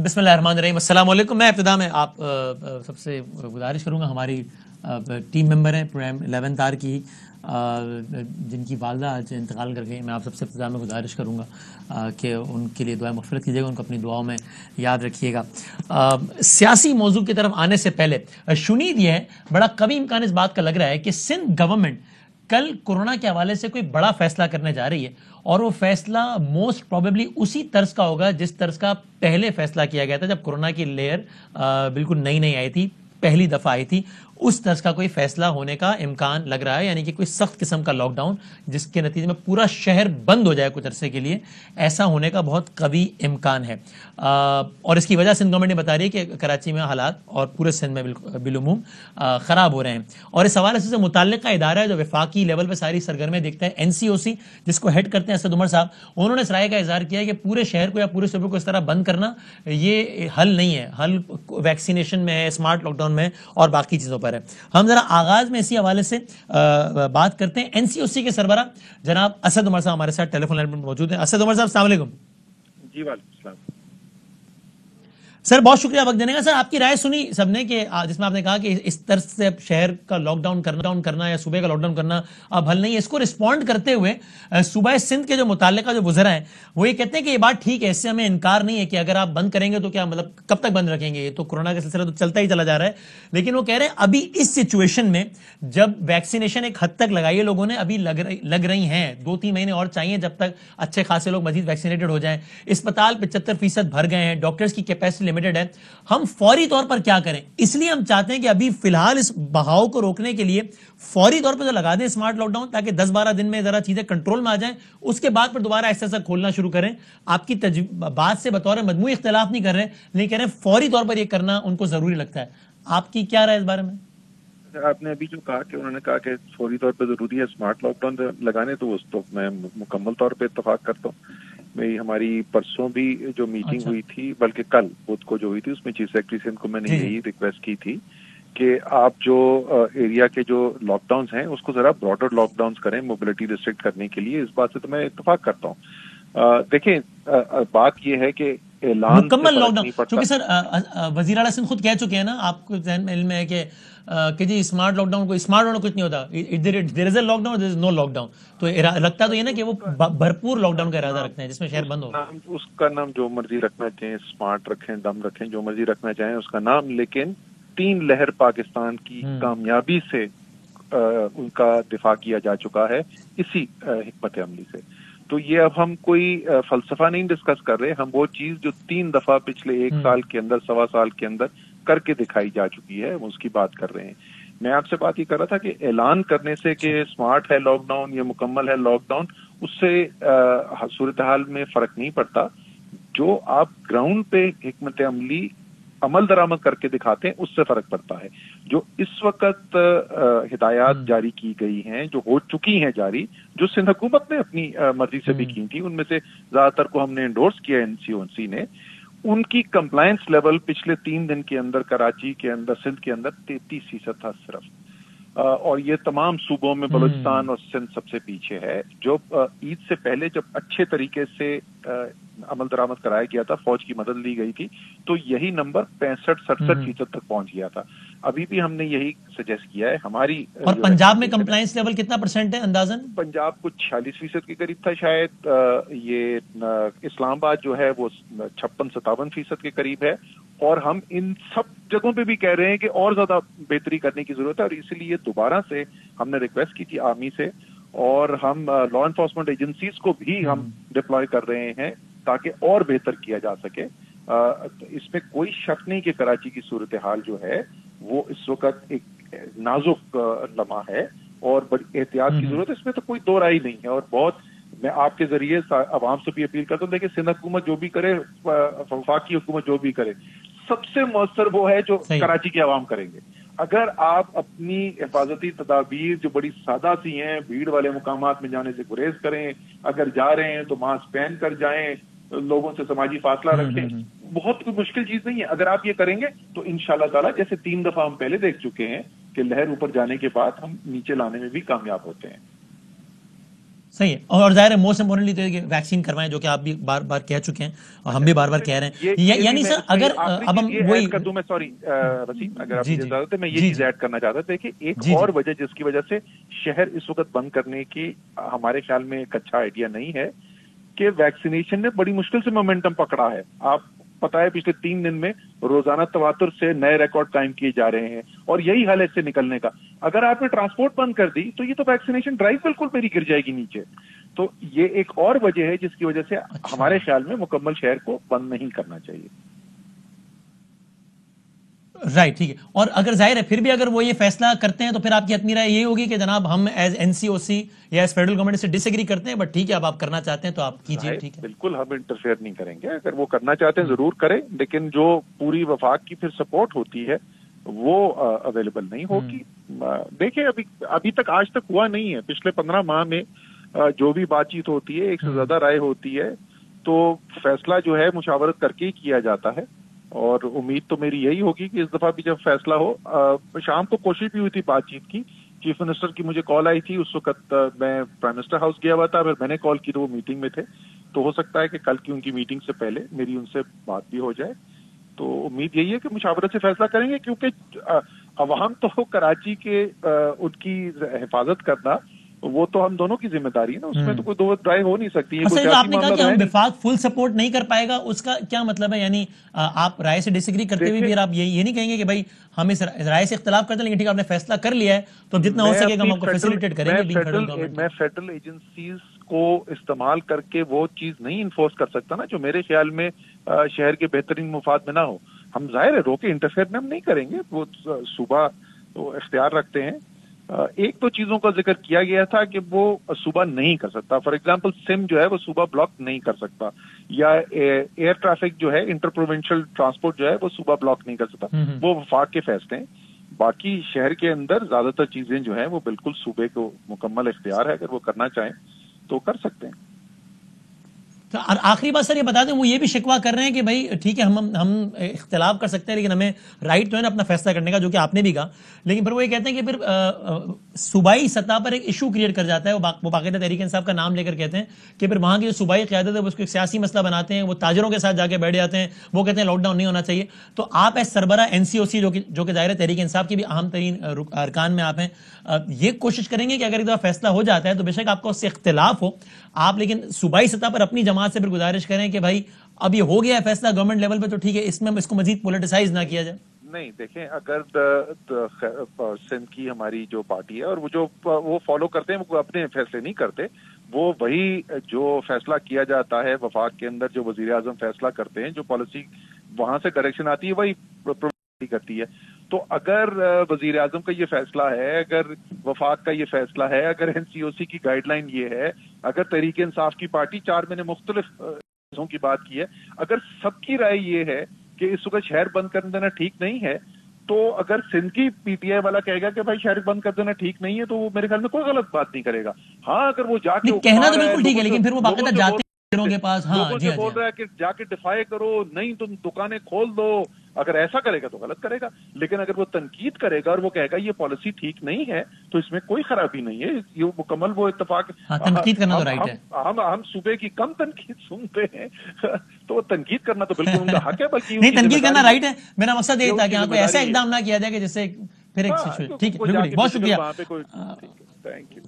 بسم اللہ الرحمن الرحیم. السلام علیکم. میں ابتدا میں آپ سب سے گزارش کروں گا, ہماری ٹیم ممبر ہیں پروگرام 11 آر کی, جن کی والدہ آج انتقال کر گئی. میں آپ سب سے ابتدا میں گزارش کروں گا کہ ان کے لیے دعائیں مغفرت کیجیے گا, ان کو اپنی دعاؤں میں یاد رکھیے گا. سیاسی موضوع کی طرف آنے سے پہلے شنید یہ ہے, بڑا قوی امکان اس بات کا لگ رہا ہے کہ سندھ گورنمنٹ کل کورونا کے حوالے سے کوئی بڑا فیصلہ کرنے جا رہی ہے, اور وہ فیصلہ موسٹ پروبیبلی اسی طرز کا ہوگا جس طرز کا پہلے فیصلہ کیا گیا تھا جب کورونا کی لیئر بالکل نئی آئی تھی, پہلی دفعہ آئی تھی. اس طرز کا کوئی فیصلہ ہونے کا امکان لگ رہا ہے, یعنی کہ کوئی سخت قسم کا لاک ڈاؤن جس کے نتیجے میں پورا شہر بند ہو جائے کچھ عرصے کے لیے, ایسا ہونے کا بہت قوی امکان ہے. اور اس کی وجہ سندھ گورنمنٹ نے بتا رہی ہے کہ کراچی میں حالات اور پورے سندھ میں بالعموم خراب ہو رہے ہیں. اور اس حوالے سے متعلقہ ادارہ ہے جو وفاقی لیول پہ ساری سرگرمیاں دیکھتا ہے, NCOC, جس کو ہیڈ کرتے ہیں اسد عمر صاحب, انہوں نے اس رائے کا اظہار کیا ہے کہ پورے شہر کو یا پورے صوبے کو اس طرح بند کرنا یہ حل نہیں ہے. حل ویکسینیشن میں ہے, اسمارٹ لاک ڈاؤن میں اور باقی چیزوں پر ہے. ہم ذرا آغاز میں اسی حوالے سے بات کرتے ہیں. NCOC کے سربراہ جناب اسد عمر صاحب ہمارے ساتھ ٹیلی فون لائن پر موجود ہیں. اسد عمر صاحب السلام علیکم. جی وعلیکم السلام سر, بہت شکریہ وقت دینے کا. سر, آپ کی رائے سنی سب نے کہ جس میں آپ نے کہا کہ اس طرح سے شہر کا لاک ڈاؤن کرنا یا صوبے کا لاک ڈاؤن کرنا اب حل نہیں ہے. اس کو رسپونڈ کرتے ہوئے صوبہ سندھ کے جو متعلقہ جو وزراء ہیں وہ یہ کہتے ہیں کہ یہ بات ٹھیک ہے, اس سے ہمیں انکار نہیں ہے کہ اگر آپ بند کریں گے تو کیا مطلب کب تک بند رکھیں گے, یہ تو کورونا کا سلسلہ تو چلتا ہی چلا جا رہا ہے. لیکن وہ کہہ رہے ہیں ابھی اس سچویشن میں جب ویکسینیشن ایک حد تک لگائی ہے لوگوں نے, ابھی لگ رہی ہیں, 2-3 مہینے اور چاہیے جب تک اچھے خاصے لوگ مزید ویکسینیٹڈ ہو جائیں. اسپتال 75% بھر گئے ہیں, ڈاکٹرز کی کیپیسٹی لمیٹڈ ہے. ہم فوری طور پر کیا کریں؟ اس لیے ہم چاہتے ہیں کہ ابھی فی الحال اس بہاؤ کو روکنے کے لیے فوری طور پر جو لگا دیں اسمارٹ لاک ڈاؤن, تاکہ 10-12 دن میں ذرا چیزیں کنٹرول میں آ جائیں, اس کے بعد پھر دوبارہ ایسا کھولنا شروع کریں. آپ کی بات سے بطور مجموعی اختلاف نہیں کر رہے, لیکن کہہ رہے ہیں فوری طور پر یہ کرنا ان کو ضروری لگتا ہے. آپ کی کیا رائے اس بارے میں؟ آپ نے ابھی جو کہا کہ انہوں نے کہا کہ فوری طور پہ ضروری ہے اسمارٹ لاک ڈاؤن لگانے, تو اس تو میں مکمل طور پہ اتفاق کرتا ہوں. ہماری پرسوں بھی جو میٹنگ ہوئی تھی, بلکہ کل بدھ کو جو ہوئی تھی, اس میں چیف سیکرٹری سندھ کو میں نے یہی ریکویسٹ کی تھی کہ آپ جو ایریا کے جو لاک ڈاؤنز ہیں اس کو ذرا براڈر لاک ڈاؤنز کریں موبلٹی ریسٹرکٹ کرنے کے لیے. اس بات سے تو میں اتفاق کرتا ہوں. دیکھیں, بات یہ ہے کہ اعلان مکمل لاک ڈاؤن, چونکہ سر وزیر اعلیٰ سندھ خود کہہ چکے ہیں نا, آپ کو ذہن میں علم ہے کہ جی اسمارٹ لاک ڈاؤن کچھ نہیں ہوتا, there is a lockdown, there is no lockdown. تو لگتا تو یہ نا کہ وہ بھرپور لاک ڈاؤن کا ارادہ رکھتے ہیں جس میں شہر بند ہو. اس کا نام جو مرضی رکھنا چاہیں, اسمارٹ رکھیں, دم رکھیں, جو مرضی رکھنا چاہیں اس کا نام, لیکن 3 لہر پاکستان کی کامیابی سے ان کا دفاع کیا جا چکا ہے اسی حکمت عملی سے. تو یہ اب ہم کوئی فلسفہ نہیں ڈسکس کر رہے, ہم وہ چیز جو 3 دفعہ پچھلے 1 سال کے اندر, 1.25 سال کے اندر کر کے دکھائی جا چکی ہے, اس کی بات کر رہے ہیں. میں آپ سے بات یہ کر رہا تھا کہ اعلان کرنے سے کہ اسمارٹ ہے لاک ڈاؤن یا مکمل ہے لاک ڈاؤن, اس سے صورتحال میں فرق نہیں پڑتا. جو آپ گراؤنڈ پہ حکمت عملی عمل درآمد کر کے دکھاتے ہیں اس سے فرق پڑتا ہے. جو اس وقت ہدایات جاری کی گئی ہیں, جو ہو چکی ہیں جاری, جو سندھ حکومت نے اپنی مرضی سے بھی کی تھی, ان میں سے زیادہ تر کو ہم نے انڈورس کیا NCOC نے, ان کی کمپلائنس لیول پچھلے 3 دن کے اندر کراچی کے اندر, سندھ کے اندر 33% تھا صرف. اور یہ تمام صوبوں میں بلوچستان اور سندھ سب سے پیچھے ہے. جو عید سے پہلے جب اچھے طریقے سے عمل درآمد کرایا گیا تھا, فوج کی مدد لی گئی تھی, تو یہی نمبر 65-67% تک پہنچ گیا تھا. ابھی بھی ہم نے یہی سجیسٹ کیا ہے. ہماری اور پنجاب میں کمپلائنس لیول کتنا % ہے اندازاً؟ پنجاب کچھ 46% کے قریب تھا شاید. یہ اسلام آباد جو ہے وہ 56-57% کے قریب ہے. اور ہم ان سب جگہوں پہ بھی کہہ رہے ہیں کہ اور زیادہ بہتری کرنے کی ضرورت ہے, اور اسی لیے دوبارہ سے ہم نے ریکویسٹ کی تھی آرمی سے, اور ہم لا انفورسمنٹ ایجنسیز کو بھی ہم ڈپلوائے کر رہے ہیں تاکہ اور بہتر کیا جا سکے. اس میں کوئی شک نہیں کہ کراچی کی صورتحال جو ہے وہ اس وقت ایک نازک لمحہ ہے اور بڑی احتیاط کی ضرورت ہے, اس میں تو کوئی دو رائے نہیں ہے. اور بہت میں آپ کے ذریعے عوام سے بھی اپیل کرتا ہوں, دیکھیں سندھ حکومت جو بھی کرے, وفاقی حکومت جو بھی کرے, سب سے مؤثر وہ ہے جو کراچی کے عوام کریں گے. اگر آپ اپنی حفاظتی تدابیر جو بڑی سادہ سی ہیں, بھیڑ والے مقامات میں جانے سے گریز کریں, اگر جا رہے ہیں تو ماسک پہن کر جائیں, لوگوں سے سماجی فاصلہ رکھیں, بہت کوئی مشکل چیز نہیں ہے. اگر آپ یہ کریں گے تو انشاءاللہ تعالیٰ, جیسے 3 دفعہ ہم پہلے دیکھ چکے ہیں کہ لہر اوپر جانے کے بعد ہم نیچے لانے میں بھی کامیاب ہوتے ہیں. صحیح ہے. اور ظاہر ہے موسٹ امپورٹنٹلی تو کہ ویکسین کروائیں، جو کہ آپ بھی بار بار کہہ چکے ہیں اور ہم بھی بار بار کہہ رہے ہیں. یعنی سر اگر اب ہم وہی کر دوں میں، سوری وسیم، اگر آپ جی مجھے جی اجازت ہے میں یہ جی چیز جی ایڈ کرنا چاہتا تھا. دیکھیے ایک جی اور جی وجہ جس کی وجہ سے شہر اس وقت بند کرنے کی ہمارے خیال میں ایک اچھا آئیڈیا نہیں ہے کہ ویکسینیشن نے بڑی مشکل سے مومنٹم پکڑا ہے. آپ پتا ہے پچھلے 3 دن میں روزانہ تواتر سے نئے ریکارڈ قائم کیے جا رہے ہیں، اور یہی حل ہے اس سے نکلنے کا. اگر آپ نے ٹرانسپورٹ بند کر دی تو یہ تو ویکسینیشن ڈرائیو بالکل میری گر جائے گی نیچے. تو یہ ایک اور وجہ ہے جس کی وجہ سے اچھا ہمارے خیال میں مکمل شہر کو بند نہیں کرنا چاہیے. رائٹ، ٹھیک ہے. اور اگر ظاہر ہے پھر بھی اگر وہ یہ فیصلہ کرتے ہیں تو پھر آپ کی حتمی رائے یہ ہوگی کہ جناب ہم ایز این سی او سی یا ایز فیڈرل گورنمنٹ سے ڈس ایگری کرتے ہیں، بٹ ٹھیک ہے اب آپ کرنا چاہتے ہیں تو آپ کیجیے. ٹھیک ہے، بالکل ہم انٹرفیئر نہیں کریں گے. اگر وہ کرنا چاہتے ہیں ضرور کریں، لیکن جو پوری وفاق کی پھر سپورٹ ہوتی ہے وہ اویلیبل نہیں ہوگی. دیکھیں ابھی تک آج تک ہوا نہیں ہے. پچھلے 15 ماہ میں جو بھی بات چیت ہوتی ہے، ایک سے زیادہ رائے ہوتی ہے، تو فیصلہ جو ہے مشاورت کر کے ہی کیا جاتا ہے. اور امید تو میری یہی ہوگی کہ اس دفعہ بھی جب فیصلہ ہو. شام کو کوشش بھی ہوئی تھی بات چیت کی، چیف منسٹر کی مجھے کال آئی تھی. اس وقت میں پرائم منسٹر ہاؤس گیا ہوا تھا، پھر میں نے کال کی تو وہ میٹنگ میں تھے. تو ہو سکتا ہے کہ کل کی ان کی میٹنگ سے پہلے میری ان سے بات بھی ہو جائے. تو امید یہی ہے کہ مشاورت سے فیصلہ کریں گے، کیونکہ عوام تو کراچی کے ان کی حفاظت کرنا وہ تو ہم دونوں کی ذمہ داری ہے نا. اس میں تو کوئی دو رائے ہو نہیں سکتی. اصل جو آپ نے کہا کہ ہم معاملہ وفاق فل سپورٹ نہیں کر پائے گا، اس کا کیا مطلب ہے؟ یعنی آپ رائے سے ڈس ایگری کرتے ہوئے بھی آپ یہ نہیں کہیں گے کہ بھائی ہم اس رائے سے اختلاف کرتے ہیں، لیکن ٹھیک ہے آپ نے فیصلہ کر لیا ہے تو جتنا ہو سکے گا ہم آپ کو فیسیلیٹیٹ کریں گے. میں فیڈرل ایجنسیز کو استعمال کر کے وہ چیز نہیں انفورس کر سکتا نا جو میرے خیال میں شہر کے بہترین مفاد میں نہ ہو. ہم ظاہر ہے روکے انٹرفیئر میں ہم نہیں کریں گے، وہ صوبہ تو اختیار رکھتے ہیں. ایک دو چیزوں کا ذکر کیا گیا تھا کہ وہ صوبہ نہیں کر سکتا. فار ایگزامپل سم جو ہے وہ صوبہ بلاک نہیں کر سکتا، یا ایئر ٹریفک جو ہے انٹر پروونشل ٹرانسپورٹ جو ہے وہ صوبہ بلاک نہیں کر سکتا. وہ وفاق کے فیصلے ہیں. باقی شہر کے اندر زیادہ تر چیزیں جو ہیں وہ بالکل صوبے کو مکمل اختیار ہے. اگر وہ کرنا چاہیں تو کر سکتے ہیں. اور آخری بات سر یہ بتا دیں، وہ یہ بھی شکوہ کر رہے ہیں کہ بھائی ٹھیک ہے ہم اختلاف کر سکتے ہیں لیکن ہمیں رائٹ تو ہے نا اپنا فیصلہ کرنے کا، جو کہ آپ نے بھی کہا. لیکن پھر وہ یہ کہتے ہیں کہ پھر صوبائی سطح پر ایک ایشو کریٹ کر جاتا ہے. وہ باقاعدہ تحریک انصاف کا نام لے کر کہتے ہیں کہ پھر وہاں کی جو صوبائی قیادت ہے وہ اس کو ایک سیاسی مسئلہ بناتے ہیں. وہ تاجروں کے ساتھ جا کے بیٹھ جاتے ہیں، وہ کہتے ہیں لاک ڈاؤن نہیں ہونا چاہیے. تو آپ ایس سربراہ این سی او سی جو کہ ظاہر تحریک انصاف کی بھی اہم ترین ارکان میں آپ ہیں، یہ کوشش کریں گے کہ اگر ایک دفعہ فیصلہ ہو جاتا ہے تو بے شک آپ کا اس سے اختلاف ہو، آپ لیکن صوبائی سطح پر اپنی جماعت سے پھر گزارش کریں کہ بھائی اب یہ ہو گیا ہے فیصلہ گورنمنٹ لیول پہ تو ٹھیک ہے، اس میں اس کو مزید پولیٹیسائز نہ کیا جائے. نہیں دیکھیں، اگر سندھ کی ہماری جو پارٹی ہے اور وہ فالو کرتے ہیں، وہ اپنے فیصلے نہیں کرتے. وہ وہی جو فیصلہ کیا جاتا ہے وفاق کے اندر، جو وزیر اعظم فیصلہ کرتے ہیں، جو پالیسی وہاں سے ڈائریکشن آتی ہے وہی کرتی ہے. تو اگر وزیر اعظم کا یہ فیصلہ ہے، اگر وفاق کا یہ فیصلہ ہے، اگر این سی او سی کی گائیڈ لائن یہ ہے، اگر تحریک انصاف کی پارٹی 4 مہینے مختلف چیزوں کی بات کی ہے، اگر سب کی رائے یہ ہے کہ اس وقت شہر بند کر دینا ٹھیک نہیں ہے، تو اگر سندھ کی پی ٹی آئی والا کہے گا کہ بھائی شہر بند کر دینا ٹھیک نہیں ہے، تو وہ میرے خیال میں کوئی غلط بات نہیں کرے گا. ہاں اگر وہ جا کے کہنا تو بالکل ٹھیک ہے، لیکن پھر وہ باقاعدہ جاتے کے پاس لوگوں سے بول رہا ہے کہ جا کے ڈیفائی کرو، نہیں تم دکانیں کھول دو، اگر ایسا کرے گا تو غلط کرے گا. لیکن اگر وہ تنقید کرے گا اور وہ کہے گا یہ پالیسی ٹھیک نہیں ہے، تو اس میں کوئی خرابی نہیں ہے. یہ مکمل وہ اتفاق. تنقید کرنا تو رائٹ ہے. ہم صوبے کی کم تنقید سنتے ہیں تو تنقید کرنا تو بالکل ان کا حق ہے. بلکہ نہیں، تنقید کرنا رائٹ ہے. میرا مقصد یہ تھا کہ کوئی ایسا اقدام نہ کیا جائے کہ جس سے پھر ایک سچویشن. ٹھیک ہے، بہت شکریہ. Thank you.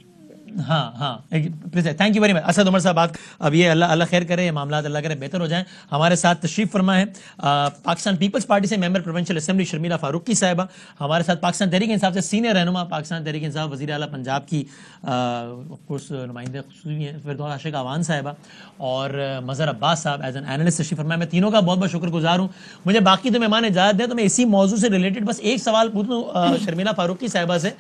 ہاں thank you very much. Asad Umar صاحب بات اب یہ اللہ خیر کرے، یہ معاملات اللہ کرے بہتر ہو جائیں. ہمارے ساتھ تشریف فرما ہے پاکستان پیپلز پارٹی سے ممبر پروونشل اسمبلی شرمیلا فاروقی صاحبہ. ہمارے ساتھ پاکستان تحریک انصاف سے سینئر رہنما، پاکستان تحریک انصاف وزیر اعلیٰ پنجاب کی کورس نمائندے خصوصی ہیں فردوس عاشق اعوان صاحبہ، اور مظہر عباس صاحب ایز این اینالسٹ تشریف فرما ہے. میں تینوں کا بہت بہت شکر گزار ہوں. مجھے باقی تو مہمان اجازت دیں تو میں اسی موضوع سے ریلیٹڈ بس ایک سوال پوچھوں شرمیلا فاروقی صاحبہ سے.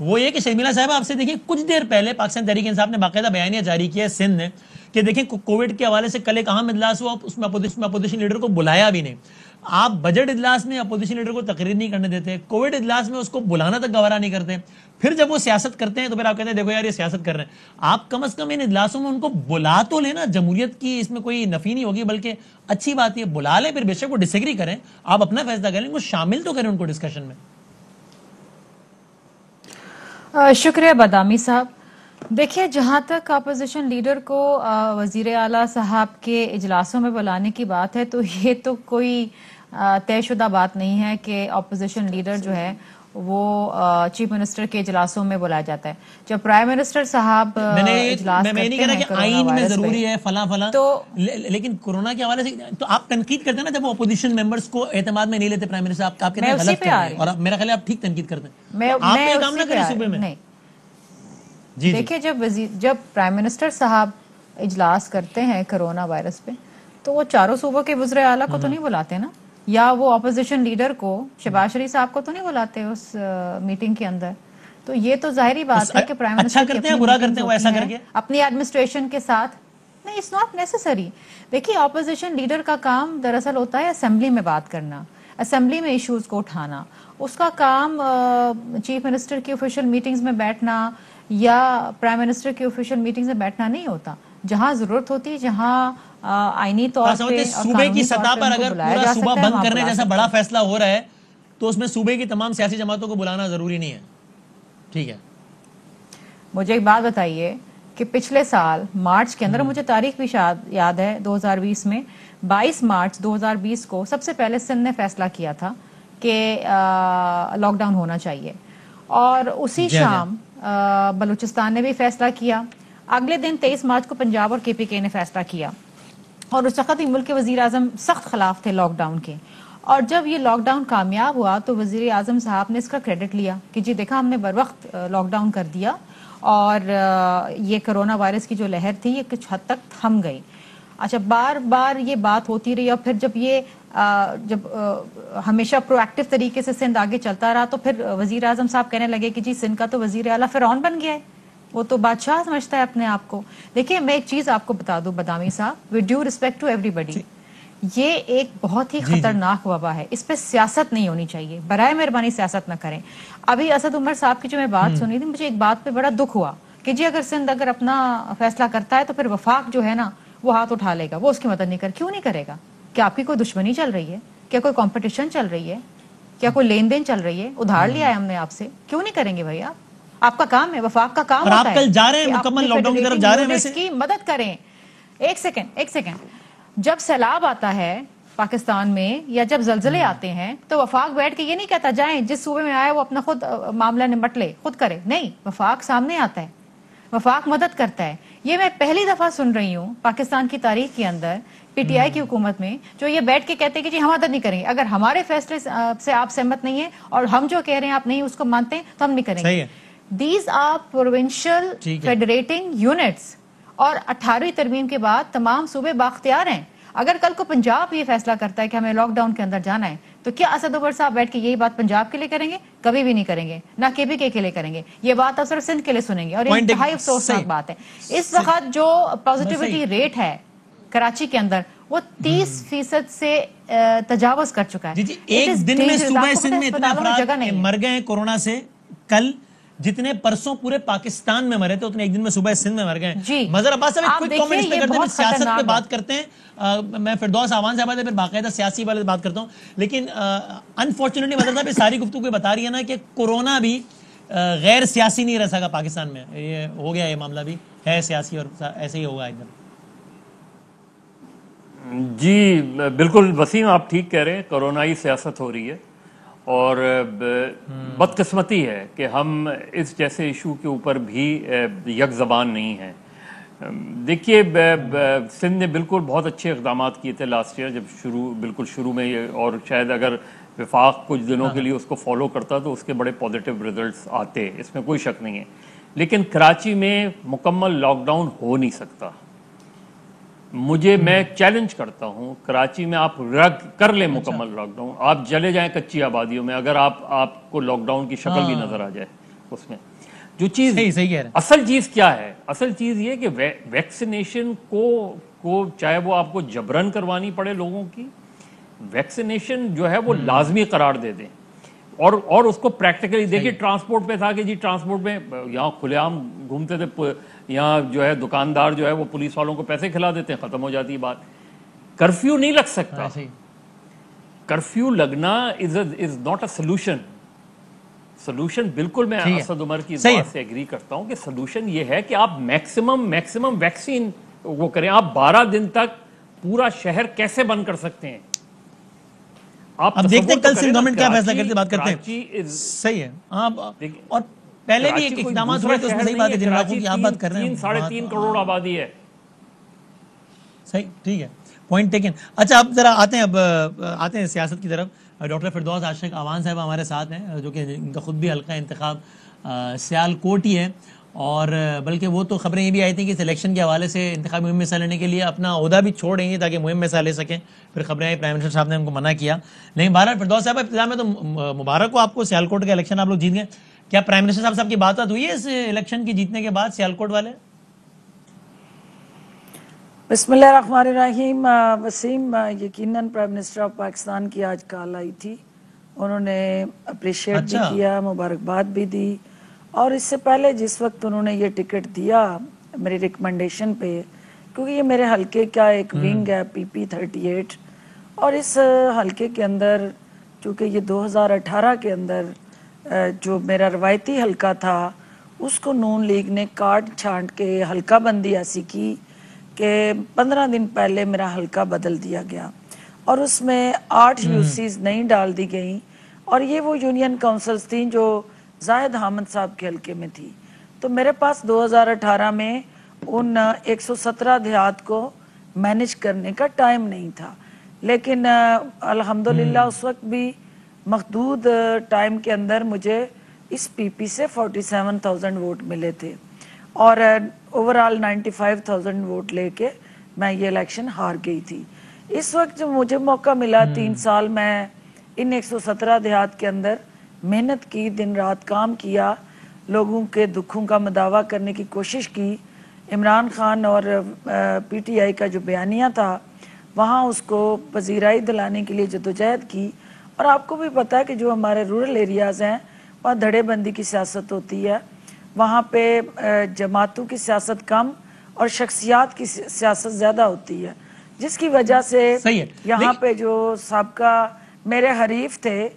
وہ یہ کہ شرمیلا صاحبہ آپ سے دیکھیں، کچھ دیر پہلے پاکستان تحریک انصاف نے باقاعدہ بیانیہ جاری کیا ہے سندھ نے کہ دیکھیں کووڈ کے حوالے سے کل ایک اہم اجلاس ہوا، اس میں اپوزیشن لیڈر کو بلایا بھی نہیں. آپ بجٹ اجلاس میں اپوزیشن لیڈر کو تقریر نہیں کرنے دیتے، کووڈ اجلاس میں اس کو بلانا تک گوارا نہیں کرتے. پھر جب وہ سیاست کرتے ہیں تو پھر آپ کہتے ہیں دیکھو یار یہ سیاست کر رہے ہیں. آپ کم از کم ان اجلاسوں میں ان کو بلا تو لینا. جمہوریت کی اس میں کوئی نفی نہیں ہوگی، بلکہ اچھی بات ہے بلا لیں. پھر بے شک وہ ڈس ایگری کریں، آپ اپنا فیصلہ کریں، ان کو شامل تو کریں ان کو ڈسکشن میں. شکریہ بادامی صاحب. دیکھیے جہاں تک اپوزیشن لیڈر کو وزیر اعلیٰ صاحب کے اجلاسوں میں بلانے کی بات ہے تو یہ تو کوئی طے شدہ بات نہیں ہے کہ اپوزیشن لیڈر جو ہے وہ چیف منسٹر کے اجلاسوں میں بلایا جاتا ہے. جب پرائم منسٹر صاحب اجلاس میں نہیں کہہ رہا کہ آئین میں ضروری ہے فلاں فلاں، لیکن کورونا کے حوالے سے تو آپ تنقید کرتے ہیں نا جب وہ اپوزیشن ممبرس کو اعتماد میں نہیں لیتے پرائم منسٹر، آپ کہتے ہیں غلط کر رہے ہیں، اور میرا خیال ہے آپ ٹھیک تنقید کرتے ہیں. آپ یہ کام نہ کریں صوبے میں. نہیں دیکھیں جب پرائم منسٹر صاحب اجلاس کرتے ہیں کرونا وائرس پہ تو وہ چاروں صوبوں کے وزراء اعلیٰ کو تو نہیں بلاتے نا، یا وہ اپوزیشن لیڈر کو شہباز شریف صاحب کو تو نہیں بلاتے اس میٹنگ کے اندر. تو یہ تو ظاہری بات ہے کہ پرائم منسٹر اپنی ایڈمنسٹریشن کے ساتھ نہیں، اٹس ناٹ نیسیسری. دیکھیے اپوزیشن لیڈر کا کام دراصل ہوتا ہے اسمبلی میں بات کرنا، اسمبلی میں ایشوز کو اٹھانا. اس کا کام چیف منسٹر کی آفیشیل میٹنگز میں بیٹھنا یا پرائم منسٹر کی آفیشیل میٹنگز میں بیٹھنا نہیں ہوتا. جہاں ضرورت ہوتی، جہاں آئینی طور پہ صوبے کی سطح پر اگر پورا صوبہ بند کرنے جیسا بڑا فیصلہ ہو رہا ہے تو اس میں صوبے کی تمام سیاسی جماعتوں کو بلانا ضروری نہیں ہے. ٹھیک ہے. مجھے ایک بات بتائیے کہ پچھلے سال مارچ کے اندر، مجھے تاریخ بھی یاد ہے 2020 میں 22 مارچ 2020 کو سب سے پہلے سندھ نے فیصلہ کیا تھا کہ لاک ڈاؤن ہونا چاہیے، اور اسی شام بلوچستان نے بھی فیصلہ کیا. اگلے دن 23 مارچ کو پنجاب اور کے پی کے نے فیصلہ کیا، اور اس وقت ہی ملک کے وزیر اعظم سخت خلاف تھے لاک ڈاؤن کے. اور جب یہ لاک ڈاؤن کامیاب ہوا تو وزیر اعظم صاحب نے اس کا کریڈٹ لیا کہ جی دیکھا ہم نے بر وقت لاک ڈاؤن کر دیا اور یہ کرونا وائرس کی جو لہر تھی یہ کچھ حد تک تھم گئی. اچھا بار بار یہ بات ہوتی رہی، اور پھر جب ہمیشہ پرو ایکٹیو طریقے سے سندھ آگے چلتا رہا تو پھر وزیر اعظم صاحب کہنے لگے کہ جی سندھ کا تو وزیر اعلیٰ فرعون بن گیا ہے، وہ تو بادشاہ سمجھتا ہے اپنے آپ کو. دیکھیے میں ایک چیز آپ کو بتا دوں بدامی صاحب، with due respect to everybody, یہ ایک بہت ہی خطرناک وبا ہے، اس پہ سیاست نہیں ہونی چاہیے. برائے مہربانی سیاست نہ کریں. ابھی اسد عمر صاحب کی جو میں بات سنی تھی، مجھے ایک بات پہ بڑا دکھ ہوا کہ جی اگر سندھ اگر اپنا فیصلہ کرتا ہے تو پھر وفاق جو ہے نا وہ ہاتھ اٹھا لے گا، وہ اس کی مدد نہیں کیوں نہیں کرے گا؟ کیا آپ کی کوئی دشمنی چل رہی ہے؟ کیا کوئی کمپٹیشن چل رہی ہے؟ کیا کوئی لین دین چل رہی ہے؟ ادھار لیا ہے ہم نے آپ سے، کیوں نہیں کریں گے بھائی؟ آپ کا کام ہے، وفاق کا کام ہوتا ہے. آپ کل جا رہے ہیں مکمل لاک ڈاؤن کی طرف جا رہے ہیں، اس کی مدد کریں. ایک سیکنڈ. جب سیلاب آتا ہے پاکستان میں یا جب زلزلے آتے ہیں تو وفاق بیٹھ کے یہ نہیں کہتا جائیں جس صوبے میں آئے وہ اپنا خود معاملہ نمٹ لے، خود کرے. نہیں، وفاق سامنے آتا ہے، وفاق مدد کرتا ہے. یہ میں پہلی دفعہ سن رہی ہوں پاکستان کی تاریخ کے اندر پی ٹی آئی کی حکومت میں جو یہ بیٹھ کے کہتے ہیں کہ جی ہم مدد نہیں کریں گے، اگر ہمارے فیصلے سے آپ سہمت نہیں ہیں اور ہم جو کہہ رہے ہیں آپ نہیں اس کو مانتے ہیں تو ہم نہیں کریں گے. These are provincial federating units، اور 18ویں ترمیم کے بعد تمام صوبے باختیار ہیں. اگر کل کو پنجاب یہ فیصلہ کرتا ہے کہ ہمیں لاک ڈاؤن کے اندر جانا ہے تو کیا اسد عمر صاحب بیٹھ کے یہی بات پنجاب کے لیے کریں گے؟ کبھی بھی نہیں کریں گے. نہ کے پی کے لیے کریں گے. یہ بات آپ صرف سندھ کے لیے سنیں گے، اور یہ انتہائی افسوسناک بات ہے. اس وقت جو پازیٹیوٹی ریٹ ہے کراچی کے اندر وہ 30% سے تجاوز کر چکا ہے. ایک دن میں صوبہ سندھ میں اتنے افراد مر گئے ہیں کورونا سے، کل جتنے پرسوں پورے پاکستان میں مرے تھے اتنے ایک دن میں صوبہ سندھ میں مر گئے ہیں. مظہر عباس صاحب کوئی کامنٹس پہ کرتے ہیں، سیاست پہ بات کرتے ہیں. میں فردوس آوان صاحب سے پھر باقاعدہ سیاسی والے بات کرتا ہوں، لیکن انفارچونیٹلی مظہر صاحب یہ ساری گفتگو بتا رہی ہے نا کہ کورونا بھی غیر سیاسی نہیں رہ سکا پاکستان میں. یہ ہو گیا، یہ معاملہ بھی ہے سیاسی اور ایسے ہی ہوگا ایک دم. جی بالکل وسیم، آپ ٹھیک کہہ رہے ہیں، کرونائی سیاست ہو رہی ہے، اور بدقسمتی ہے کہ ہم اس جیسے ایشو کے اوپر بھی یک زبان نہیں ہیں. دیکھیے سندھ نے بالکل بہت اچھے اقدامات کیے تھے لاسٹ ایئر جب بالکل شروع میں، اور شاید اگر وفاق کچھ دنوں کے لیے اس کو فالو کرتا تو اس کے بڑے پازیٹیو ریزلٹس آتے، اس میں کوئی شک نہیں ہے. لیکن کراچی میں مکمل لاک ڈاؤن ہو نہیں سکتا. میں چیلنج کرتا ہوں، کراچی میں آپ کر لیں مکمل لاک ڈاؤن، آپ چلے جائیں کچی آبادیوں میں، اگر آپ کو لاک ڈاؤن کی شکل بھی نظر آ جائے اس میں. جو چیز اصل چیز کیا ہے؟ اصل چیز یہ کہ ویکسینیشن کو چاہے وہ آپ کو جبرن کروانی پڑے لوگوں کی، ویکسینیشن جو ہے وہ لازمی قرار دے دیں، اور اس کو پریکٹیکلی دیکھیے. ٹرانسپورٹ پہ تھا کہ جی ٹرانسپورٹ میں یہاں کھلے عام گھومتے تھے، یہاں جو ہے دکاندار جو ہے وہ پولیس والوں کو پیسے کھلا دیتے ہیں، ختم ہو جاتی ہے بات. کرفیو نہیں لگ سکتا. کرفیو لگنا is not a solution. Solution بالکل میں اسد عمر کی بات سے ایگری کرتا ہوں کہ سلوشن یہ ہے کہ آپ میکسیمم ویکسین وہ کریں. آپ 12 دن تک پورا شہر کیسے بند کر سکتے ہیں؟ آپ دیکھتے ہیں کل سندھ گورنمنٹ کیا فیصلہ کرتے بات کرتے ہیں. صحیح ہے. اور پہلے بھی ایک اقدامات ہوئے تو اس میں صحیح بات ہے جن علاقوں کی آپ بات کر رہے ہیں 3.5 کروڑ آبادی ہے. صحیح, ٹھیک ہے, پوائنٹ ٹیکن. اچھا اب ذرا آتے ہیں سیاست کی طرف. ڈاکٹر فردوس عاشق اعوان صاحبہ ہمارے ساتھ ہیں, جو کہ ان کا خود بھی حلقہ انتخاب سیالکوٹ ہی ہے, اور بلکہ وہ تو خبریں یہ بھی آئی تھیں کہ اس الیکشن کے حوالے سے انتخابی مہم میں حصہ لینے کے لیے اپنا عہدہ بھی چھوڑ دیں گے تاکہ مہم میں حصہ لے سکیں. پھر خبریں آئی پرائم منسٹر صاحب نے ان کو منع کیا. لیکن بہرحال فردوس صاحب ابتدا میں تو مبارک ہو آپ کو, سیالکوٹ کا الیکشن آپ لوگ جیت گئے. کیا پرائم منسٹر صاحب کی بات ہوئی ہے اس الیکشن کی جیتنے کے بعد سیالکوٹ والے؟ بسم اللہ الرحمن الرحیم. وسیم, یقیناً پرائم منسٹر آف پاکستان کی آج کال آئی تھی, انہوں نے اپریشیٹ بھی کیا, مبارکباد بھی دی, اور اس سے پہلے جس وقت انہوں نے یہ ٹکٹ دیا میری ریکمنڈیشن پہ, کیونکہ یہ میرے حلقے کا ایک ونگ ہے PP38, اور اس حلقے کے اندر چونکہ یہ 2018 کے اندر جو میرا روایتی حلقہ تھا اس کو نون لیگ نے کاٹ چھانٹ کے حلقہ بندی ایسی کی کہ 15 دن پہلے میرا حلقہ بدل دیا گیا, اور اس میں 8 UCs نہیں ڈال دی گئیں, اور یہ وہ یونین کونسلز تھیں جو زاہد حامد صاحب کے حلقے میں تھی. تو میرے پاس 2018 میں ان 117 دیہات کو مینج کرنے کا ٹائم نہیں تھا, لیکن الحمدللہ اس وقت بھی محدود ٹائم کے اندر مجھے اس PP سے 47,000 ووٹ ملے تھے, اور اوورال 95,000 ووٹ لے کے میں یہ الیکشن ہار گئی تھی. اس وقت جو مجھے موقع ملا 3 سال میں ان 117 دیہات کے اندر محنت کی, دن رات کام کیا, لوگوں کے دکھوں کا مداوع کرنے کی کوشش کی. عمران خان اور PTI کا جو بیانیہ تھا وہاں اس کو پذیرائی دلانے کے لیے جدوجہد کی. اور آپ کو بھی پتا ہے کہ جو ہمارے رورل ایریاز ہیں وہاں دھڑے بندی کی سیاست ہوتی ہے, وہاں پہ جماعتوں کی سیاست کم اور شخصیات کی سیاست زیادہ ہوتی ہے, جس کی وجہ سے یہاں پہ جو سابقہ میرے حریف تھے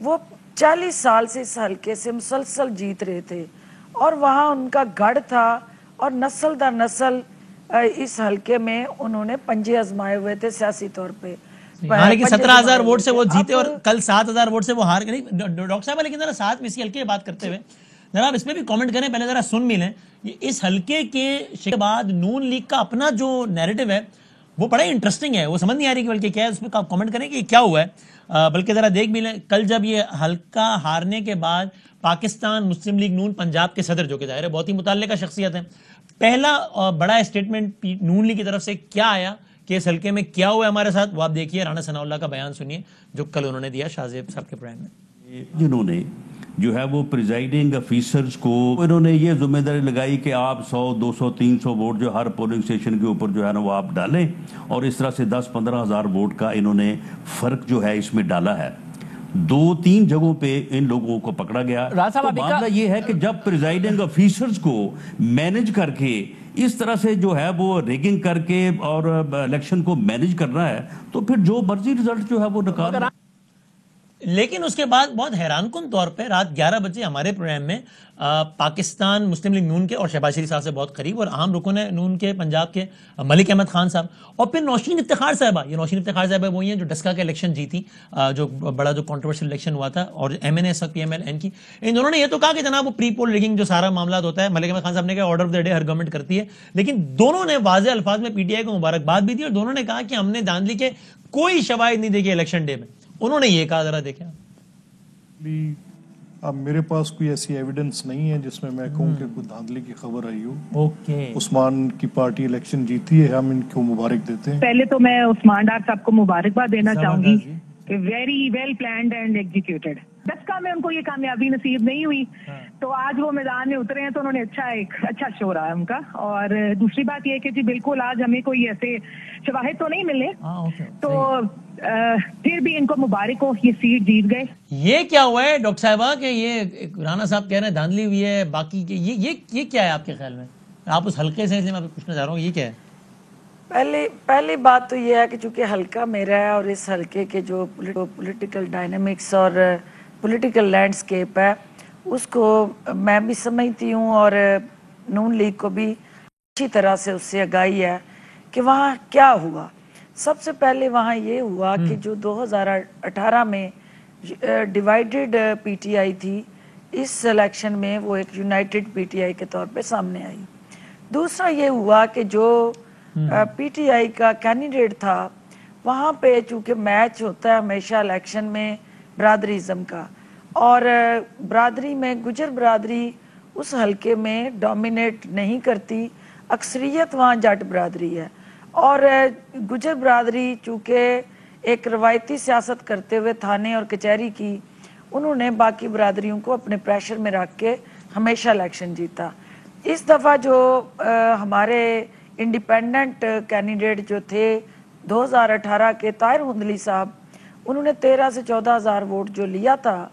وہ 40 سال سے اس حلقے سے مسلسل جیت رہے تھے, اور وہاں ان کا گڑھ تھا, اور نسل در نسل اس حلقے میں انہوں نے پنجے آزمائے ہوئے تھے سیاسی طور پہ. لیکن 17,000 ووٹ سے وہ جیتے اور کل 7,000 ووٹ سے وہ ہار گئے. ڈاکٹر صاحب لیکن ذرا ساتھ میں اسی حلقے کی بات کرتے ہوئے ذرا آپ اس پہ بھی کامنٹ کریں, پہلے ذرا سن بھی لیں. اس حلقے کے بعد نون لیگ کا اپنا جو نیریٹو ہے وہ بڑا انٹرسٹنگ ہے, وہ سمجھ نہیں آ رہی کہ بلکہ کیا ہے, اس پہ آپ کامنٹ کریں کہ کیا ہوا ہے. بلکہ ذرا دیکھ بھی لیں, کل جب یہ حلقہ ہارنے کے بعد پاکستان مسلم لیگ نون پنجاب کے صدر, جو کہ ظاہر ہے بہت ہی متعلقہ شخصیت ہے, پہلا بڑا اسٹیٹمنٹ نون لیگ کی طرف سے کیا آیا کہ اس حلقے میں کیا ہوا ہے ہمارے ساتھ, وہ آپ دیکھیے. رانا ثناء اللہ کا بیان سنیے جو کل انہوں نے دیا شاہ زیب صاحب کے پرائم میں. جنہوں نے جو ہے وہ پریزائڈنگ افیسرز کو انہوں نے یہ ذمہ داری لگائی کہ آپ 100 200 300 ووٹ جو ہر پولنگ اسٹیشن کے اوپر جو ہے نا وہ آپ ڈالیں, اور اس طرح سے 10-15 ہزار ووٹ کا انہوں نے فرق جو ہے اس میں ڈالا ہے. 2-3 جگہوں پہ ان لوگوں کو پکڑا گیا. تو معاملہ یہ ہے کہ جب پریزائڈنگ افیسرز کو مینج کر کے اس طرح سے جو ہے وہ ریگنگ کر کے اور الیکشن کو مینج کرنا ہے تو پھر جو مرضی رزلٹ جو ہے وہ نکال. لیکن اس کے بعد بہت حیران کن طور پہ رات 11 بجے ہمارے پروگرام میں پاکستان مسلم لیگ نون کے اور شہباز شریف صاحب سے بہت قریب اور اہم رکن ہے نون کے پنجاب کے ملک احمد خان صاحب, اور پھر نوشین افتخار صاحبہ. یہ نوشین افتخار صاحبہ وہی ہیں جو ڈسکا کے الیکشن جیتی, جو بڑا جو کنٹروورشل الیکشن ہوا تھا, اور MNA اس وقت PMLN کی. ان دونوں نے یہ تو کہا کہ جناب وہ پری پول ریگنگ جو سارا معاملات ہوتا ہے, ملک احمد خان صاحب نے کہا order of the day Hare government کرتی ہے, لیکن دونوں نے واضح الفاظ میں PTI کو مبارکباد بھی دی, اور دونوں نے کہا کہ ہم نے دھاندلی کے کوئی شواہد نہیں دیکھے الیکشن ڈے میں. انہوں نے یہ کہا, ذرا دیکھیں. اب میرے پاس کوئی ایسی ایویڈنس نہیں ہے جس میں کہوں کہ کوئی دھاندلی کی خبر آئی ہو. اوکے, عثمان کی پارٹی الیکشن جیتی ہے, ہم ان کو مبارک دیتے ہیں. پہلے تو میں عثمان ڈار صاحب کو مبارکباد دینا چاہوں گی کہ ویری ویل پلانڈ اینڈ ایگزیکیوٹڈ. دسکا میں ان کو یہ کامیابی نصیب نہیں ہوئی تو آج وہ میدان میں اترے ہیں تو انہوں نے اچھا شو رہا ہے ان کا. اور دوسری بات یہ کہ جی بالکل آج ہمیں کوئی ایسے شواہد تو نہیں ملے, تو پھر بھی ان کو مبارک ہو, یہ سیٹ جیت گئے. یہ کیا ہوا ہے ڈاکٹر صاحبہ کہ یہ رانا صاحب کہہ رہے ہیں دھاندلی ہوئی ہے, باقی یہ کیا ہے آپ کے خیال میں؟ آپ اس حلقے سے میں پوچھنا چاہ رہا ہوں, یہ کیا ہے؟ پہلی بات تو یہ ہے کہ چونکہ حلقہ میرا ہے اور اس حلقے کے جو پولیٹیکل ڈائنامکس اور پولیٹیکل لینڈسکیپ ہے اس کو میں بھی سمجھتی ہوں اور نون لیگ کو بھی اچھی طرح سے اس سے آگاہی ہے کہ وہاں کیا ہوا. سب سے پہلے وہاں یہ ہوا کہ جو 2018 میں ڈیوائیڈڈ پی ٹی آئی تھی, اس الیکشن میں وہ ایک یونائٹڈ پی ٹی آئی کے طور پہ سامنے آئی. دوسرا یہ ہوا کہ جو پی ٹی آئی کا کینڈیڈیٹ تھا وہاں پہ چونکہ میچ ہوتا ہے ہمیشہ الیکشن میں برادریزم کا, اور برادری میں گجر برادری اس حلقے میں ڈومینیٹ نہیں کرتی, اکثریت وہاں جٹ برادری ہے, اور گجر برادری چونکہ ایک روایتی سیاست کرتے ہوئے تھانے اور کچہری کی, انہوں نے باقی برادریوں کو اپنے پریشر میں رکھ کے ہمیشہ الیکشن جیتا. اس دفعہ جو ہمارے انڈیپینڈنٹ کینڈیڈیٹ جو تھے 2018 کے طاہر ہندلی صاحب, انہوں نے 13 سے 14 ہزار ووٹ جو لیا تھا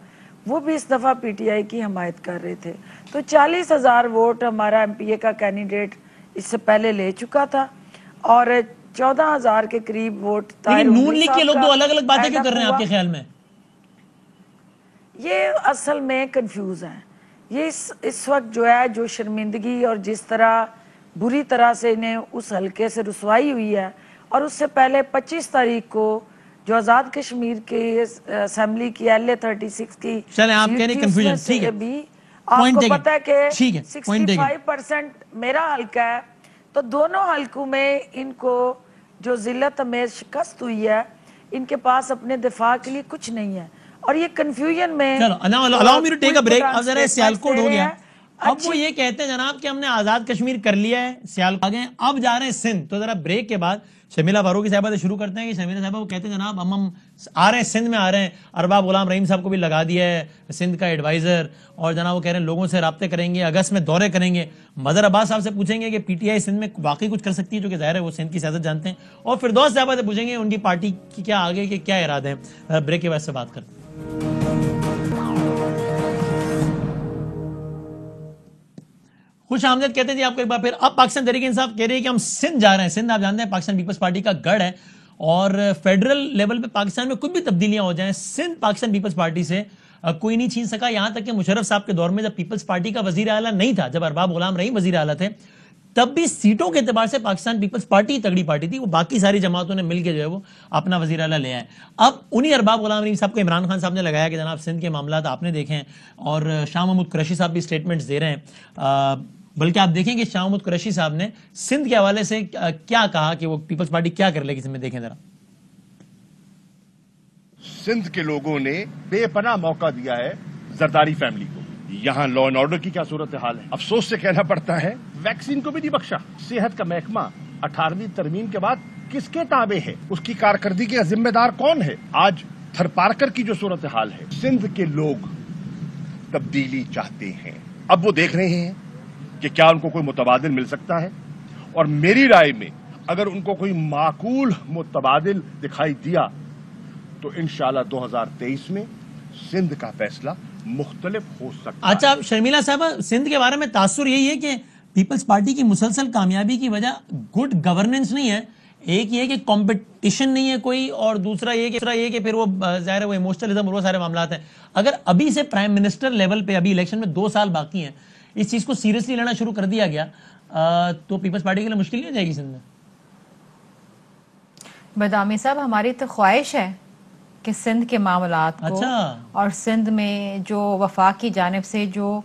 وہ بھی اس دفعہ پی ٹی آئی کی حمایت کر رہے تھے. تو 40,000 ووٹ ہمارا ایم پی اے کا کینڈیڈیٹ اس سے پہلے لے چکا تھا, اور 14,000 کے قریب ووٹ. لیکن نون لیگ کے لوگ دو الگ الگ باتیں کیوں کر رہے ہیں آپ کے خیال میں؟ یہ اصل میں کنفیوز ہیں. یہ اس وقت جو ہے جو شرمندگی اور جس طرح بری طرح سے انہیں اس حلقے سے رسوائی ہوئی ہے, اور اس سے پہلے 25 تاریخ کو جو آزاد کشمیر کی اسمبلی کی LA36 کی چلیں آپ کہہ رہے ہیں کنفیوژن, ٹھیک ہے, بھی آپ کو پتا ہے کہ 65% میرا حلقہ ہے, تو دونوں حلقوں میں ان کو جو ذلت امیز شکست ہوئی ہے ان کے پاس اپنے دفاع کے لیے کچھ نہیں ہے, اور یہ کنفیوژن میں allow me to take a break. اب ذرا سیالکوٹ ہو گیا, اب وہ یہ کہتے ہیں جناب کہ ہم نے آزاد کشمیر کر لیا ہے, سیالکوٹ آ گئے, اب جا رہے ہیں سندھ. تو ذرا بریک کے بعد شمیلہ فاروقی صاحبہ سے شروع کرتے ہیں کہ شمیلہ صاحبہ وہ کہتے ہیں جناب ہم آ رہے ہیں سندھ میں, آ رہے ہیں, ارباب غلام رحیم صاحب کو بھی لگا دیا ہے سندھ کا ایڈوائزر, اور جناب وہ کہہ رہے ہیں لوگوں سے رابطے کریں گے, اگست میں دورے کریں گے. مظہر عباس صاحب سے پوچھیں گے کہ پی ٹی آئی سندھ میں واقعی کچھ کر سکتی ہے, جو کہ ظاہر ہے وہ سندھ کی سیاست جانتے ہیں, اور فردوس صاحبہ سے پوچھیں گے ان کی پارٹی کی کیا آگے کے کیا ارادے ہیں. بریک کے بعد سے بات کرتے ہیں. خوش آمدید کہتے ہیں جی آپ کو ایک بار پھر. اب پاکستان تحریک انصاف کہہ رہی ہے کہ ہم سندھ جا رہے ہیں. سندھ آپ جانتے ہیں پاکستان پیپلز پارٹی کا گڑھ ہے, اور فیڈرل لیول پہ پاکستان میں کچھ بھی تبدیلیاں ہو جائیں, سندھ پاکستان پیپلز پارٹی سے کوئی نہیں چھین سکا. یہاں تک کہ مشرف صاحب کے دور میں جب پیپلز پارٹی کا وزیر اعلیٰ نہیں تھا, جب ارباب غلام رحیم وزیر اعلیٰ تھے, تب بھی سیٹوں کے اعتبار سے پاکستان پیپلز پارٹی تگڑی پارٹی تھی. وہ باقی ساری جماعتوں نے مل کے جو ہے وہ اپنا وزیر اعلیٰ لے آئے. اب انہی ارباب غلام رحیم صاحب کو عمران خان صاحب نے لگایا کہ جناب سندھ کے معاملات آپ نے دیکھیں, اور شاہ محمود قریشی صاحب بھی سٹیٹمنٹس دے رہے ہیں. بلکہ آپ دیکھیں کہ شاہ محمود قریشی صاحب نے سندھ کے حوالے سے کیا کہا کہ وہ پیپلز پارٹی کیا کر لے گی. میں دیکھیں ذرا. سندھ کے لوگوں نے بے پناہ موقع دیا ہے زرداری فیملی کو. یہاں لا اینڈ آرڈر کی کیا صورتحال ہے, افسوس سے کہنا پڑتا ہے ویکسین کو بھی نہیں بخشا. صحت کا محکمہ 18ویں ترمیم کے بعد کس کے تابع ہے, اس کی کارکردگی کا ذمہ دار کون ہے؟ آج تھر پارکر کی جو صورتحال ہے, سندھ کے لوگ تبدیلی چاہتے ہیں. اب وہ دیکھ رہے ہیں کہ کیا ان کو کوئی متبادل مل سکتا ہے, اور میری رائے میں اگر ان کو کوئی معقول متبادل دکھائی دیا تو انشاءاللہ 2023 میں سندھ کا فیصلہ مختلف ہو سکتا ہے. اچھا شرمیلا صاحبہ, سندھ کے بارے میں تاثر یہی ہے کہ پیپلز پارٹی کی مسلسل کامیابی کی وجہ گڈ گورننس نہیں ہے. ایک یہ کہ کمپٹیشن نہیں ہے کوئی, اور دوسرا یہ کہ پھر وہ ظاہر ہے وہ ایموشنلزم اور وہ سارے معاملات ہیں. اگر ابھی سے پرائم منسٹر لیول پہ, ابھی الیکشن میں 2 سال باقی ہیں, اس چیز کو سیریسلی لینا شروع کر دیا گیا تو پیپلز پارٹی کے لیے مشکل نہیں ہو جائے گی سندھ میں؟ بدامی صاحب, ہماری تو خواہش ہے کہ سندھ کے معاملات کو اور سندھ میں جو وفاق کی جانب سے جو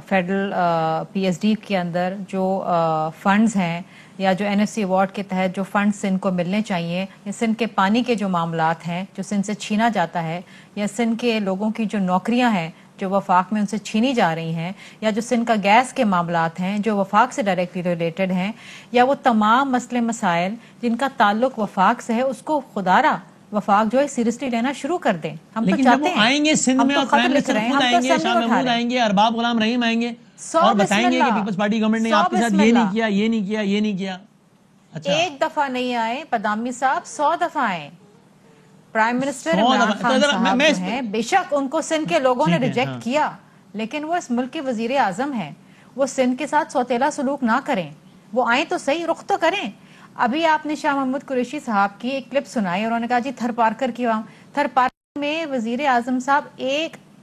فیڈرل پی ایس ڈی کے اندر جو فنڈز ہیں, یا جو این ایف سی ایوارڈ کے تحت جو فنڈ سندھ کو ملنے چاہیے, یا سندھ کے پانی کے جو معاملات ہیں جو سندھ سے چھینا جاتا ہے, یا سندھ کے لوگوں کی جو نوکریاں ہیں جو وفاق میں ان سے چھینی جا رہی ہیں, یا جو سندھ کا گیس کے معاملات ہیں جو وفاق سے ڈائریکٹلی ریلیٹڈ ہیں, یا وہ تمام مسئلے مسائل جن کا تعلق وفاق سے ہے, اس کو خدارا وفاق جو ہے سیریسلی لینا شروع کر دیں. ہم تو چاہتے ہیں آئیں گے سندھ میں, اور پرائم منسٹر خود آئیں گے, شاہ محمود آئیں گے, ارباب غلام رحیم آئیں گے, اور بتائیں گے کہ پیپلز پارٹی گورنمنٹ نے آپ کے ساتھ یہ نہیں کیا, یہ نہیں کیا, یہ نہیں کیا. ایک دفعہ نہیں آئے پدامی صاحب, 100 دفعہ آئے. پرائم منسٹر عمران خان صاحب جو ہیں, بے شک ان کو سندھ کے لوگوں نے ریجیکٹ کیا, لیکن وہ اس ملک کے وزیر اعظم ہیں, وہ سندھ کے ساتھ سوتیلا سلوک نہ کریں. وہ آئیں تو صحیح, رخ تو کریں. ابھی آپ نے شاہ محمود قریشی صاحب کی ایک کلپ سنائی, اور انہوں نے کہا جی تھر پارکر کی تھر پارکر میں وزیر اعظم صاحب ایک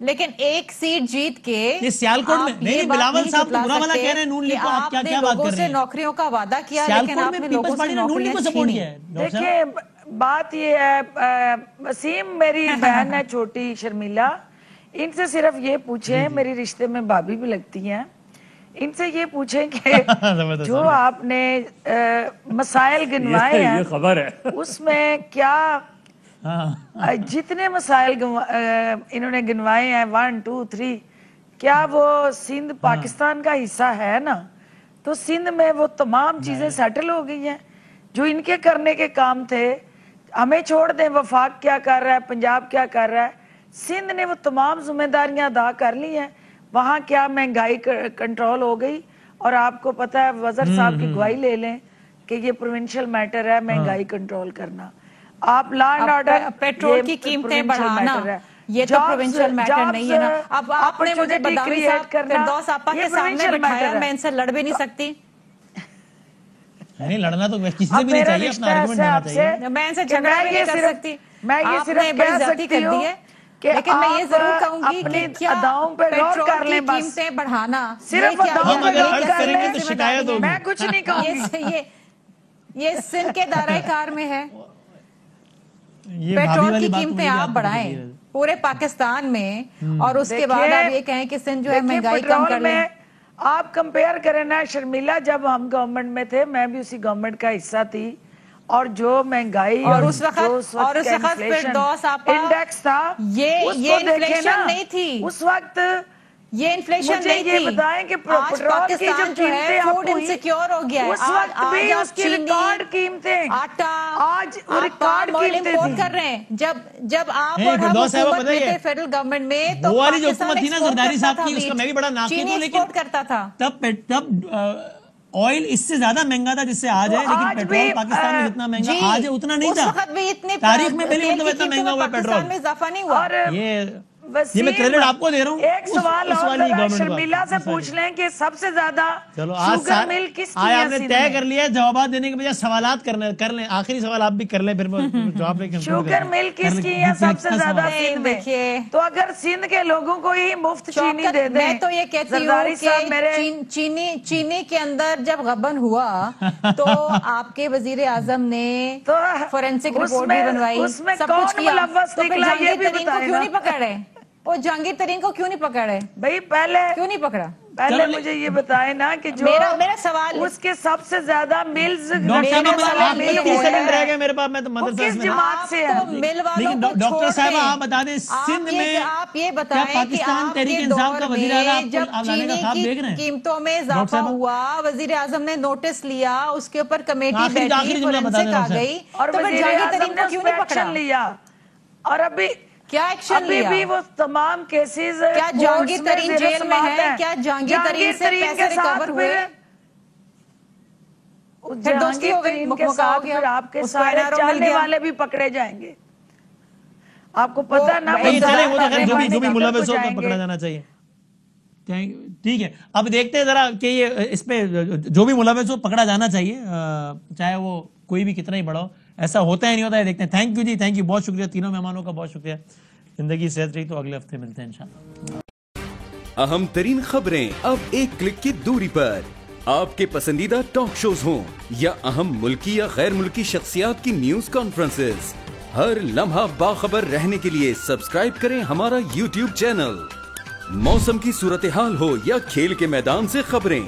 لیکن ایک سیٹ جیت کے سیالکوٹ میں نہیں، بلاول صاحب تو برا والا کہہ رہے ہیں نون لیگ کو، آپ کیا بات کر رہے ہیں؟ لوگوں سے نوکریوں کا وعدہ کیا لیکن آپ نے لوگوں سے نوکریاں چھینی۔ دیکھیں بات یہ ہے، وسیم میری بہن ہے چھوٹی شرمیلا، ان سے صرف یہ پوچھیں، میری رشتے میں بھابھی بھی لگتی ہیں، ان سے یہ پوچھیں کہ جو آپ نے مسائل گنوائے ہیں اس میں کیا جتنے مسائل انہوں نے گنوائے ہیں 1 2 3 کیا وہ سندھ پاکستان کا حصہ ہے نا؟ تو سندھ میں وہ تمام چیزیں سیٹل ہو گئی ہیں جو ان کے کرنے کے کام تھے۔ ہمیں چھوڑ دیں وفاق کیا کر رہا ہے، پنجاب کیا کر رہا ہے، سندھ نے وہ تمام ذمہ داریاں ادا کر لی ہیں۔ وہاں کیا مہنگائی کنٹرول ہو گئی، اور آپ کو پتہ ہے وزیر صاحب کی گواہی لے لیں کہ یہ پروونشل میٹر ہے مہنگائی کنٹرول کرنا۔ آپ لا اینڈ آرڈر، پیٹرول کی قیمتیں بڑھانا، یہ تو پروونشل میٹر نہیں ہے نا۔ اب آپ نے مجھے بداوی صاحب فردوس آپا کے سامنے بٹھایا، میں ان سے لڑ بھی نہیں سکتی۔ نہیں لڑنا تو کسی سے بھی نہیں چاہیے، اپنا آرگومنٹ دینا چاہیے۔ میں ان سے جھگڑا بھی نہیں کر سکتی، میں یہ صرف کہہ سکتی ہوں لیکن میں یہ ضرور کہوں گی کہ کیا پیٹرول کی قیمتیں بڑھانا صرف اداؤں پہ غور کر لیں، میں کچھ نہیں کہوں گی، یہ سندھ کے دائرہ کار میں ہے۔ پیٹرول کی قیمتیں آپ بڑھائیں پورے پاکستان میں، اور اس کے بعد آپ یہ کہیں کہ سندھ جو ہے مہنگائی کم کر لیں۔ آپ کمپیئر کریں نا شرمیلا، جب ہم گورنمنٹ میں تھے میں بھی اسی گورنمنٹ کا حصہ تھی، اور جو مہنگائی اور اس وقت فردوس آپا انڈیکس تھا، یہ انفلیشن نہیں تھی، اس وقت یہ انفلیشن نہیں تھی۔ یہ بتائیں کہ پیٹرول کی جو قیمتیں فوڈ انسیکیور ہو گیا ہے، اس وقت بھی اس کی ریکارڈ قیمتیں، آٹا، آج ریکارڈ قیمتیں امپورٹ کر رہے ہیں۔ جب آپ اور ہم حکومت میں تھے فیڈرل گورنمنٹ میں، تو وہ والی جو حکومت تھی نا زرداری صاحب کی، اس کا میں بھی بڑا ناقد ہوں، لیکن کرتا تھا تب آئل اس سے زیادہ مہنگا تھا جس سے آج ہے، لیکن پیٹرول پاکستان میں جتنا مہنگا آج ہے اتنا نہیں تھا۔ تاریخ میں پہلی مرتبہ اتنا مہنگا ہوا پیٹرول میں اضافہ نہیں ہوا۔ یہ میں کریڈٹ آپ کو دے رہا ہوں۔ ایک سوال اور شرمیلا سے پوچھ لیں کہ سب سے زیادہ شوگر مل کس کی ہے؟ آپ نے طے کر لیا جوابات دینے کے بجائے سوالات کر لیں، آخری سوال آپ بھی کر لیں، پھر جواب لیں۔ شوگر مل کس کی ہے سب سے زیادہ سندھ میں؟ تو اگر سندھ کے لوگوں کو ہی مفت چینی دے دیں۔ میں تو یہ کہتی ہوں کہ چینی کے اندر جب غبن ہوا تو آپ کے وزیر اعظم نے فورینسک رپورٹ بھی بنوائی، سب کچھ کیا، تو پھر جہانگیر ترین کو کیوں نہیں پکڑے؟ وہ جہانگیر ترین کو کیوں نہیں پکڑے بھائی؟ پہلے کیوں نہیں پکڑا؟ پہلے مجھے یہ بتائیں نا کہ جو میرا سوال اس کے سب سے زیادہ ملز کس جماعت سے ہے؟ ڈاکٹر صاحبہ آپ بتا دیں سندھ میں آپ یہ بتائیں پاکستان تحریک انصاف کا وزیر اعظم جب چینی کی قیمتوں میں اضافہ ہوا، وزیر اعظظم نے نوٹس لیا، اس کے اوپر کمیٹی بیٹھی، فورینسک آ گئی، اور وزیر اعظم نے اس پہ ایکشن لیا، اور ابھی کیا ایکشن لیا؟ ابھی بھی وہ تمام کیسز کیا جہانگیر ترین جیل میں ہے؟ کیا جہانگیر ترین سے پیسے ریکور ہوئے؟ جہانگیر ترین کے ساتھ پھر آپ کے سارے چالنے والے بھی پکڑے جائیں گے، آپ کو پتہ نا، جو بھی ملوث ہو پکڑا جانا چاہیے۔ ٹھیک ہے، اب دیکھتے ہیں ذرا کہ یہ اس پہ جو بھی ملوث ہو پکڑا جانا چاہیے، چاہے وہ کوئی بھی کتنا ہی بڑا ہو، ایسا ہوتا ہے نہیں ہوتا ہے، دیکھتے ہیں۔ تھینک یو جی، تھینک یو، بہت شکریہ تینوں مہمانوں کا، بہت شکریہ۔ زندگی صحت رہی تو اگلے ہفتے ملتے ہیں انشاءاللہ۔ اہم ترین خبریں اب ایک کلک کی دوری پر، آپ کے پسندیدہ ٹاک شوز ہوں یا اہم ملکی یا غیر ملکی شخصیات کی نیوز کانفرنسز، ہر لمحہ باخبر رہنے کے لیے سبسکرائب کریں ہمارا یوٹیوب چینل۔ موسم کی صورتحال ہو یا کھیل کے میدان سے خبریں،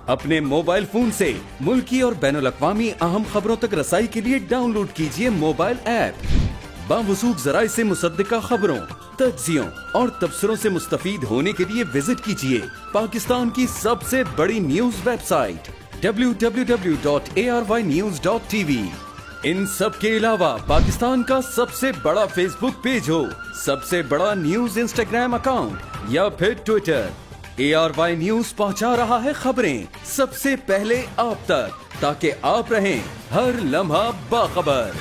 اپنے موبائل فون سے ملکی اور بین الاقوامی اہم خبروں تک رسائی کے لیے ڈاؤن لوڈ کیجیے موبائل ایپ۔ باوثوق ذرائع سے مصدقہ خبروں، تجزیوں اور تبصروں سے مستفید ہونے کے لیے وزٹ کیجیے پاکستان کی سب سے بڑی نیوز ویب سائٹ www.arYnews.tv۔ ان سب کے علاوہ پاکستان کا سب سے بڑا فیس بک پیج ہو، سب سے بڑا نیوز انسٹاگرام اکاؤنٹ یا پھر ٹویٹر، ARY نیوز پہنچا رہا ہے خبریں سب سے پہلے آپ تک، تاکہ آپ رہیں ہر لمحہ باخبر۔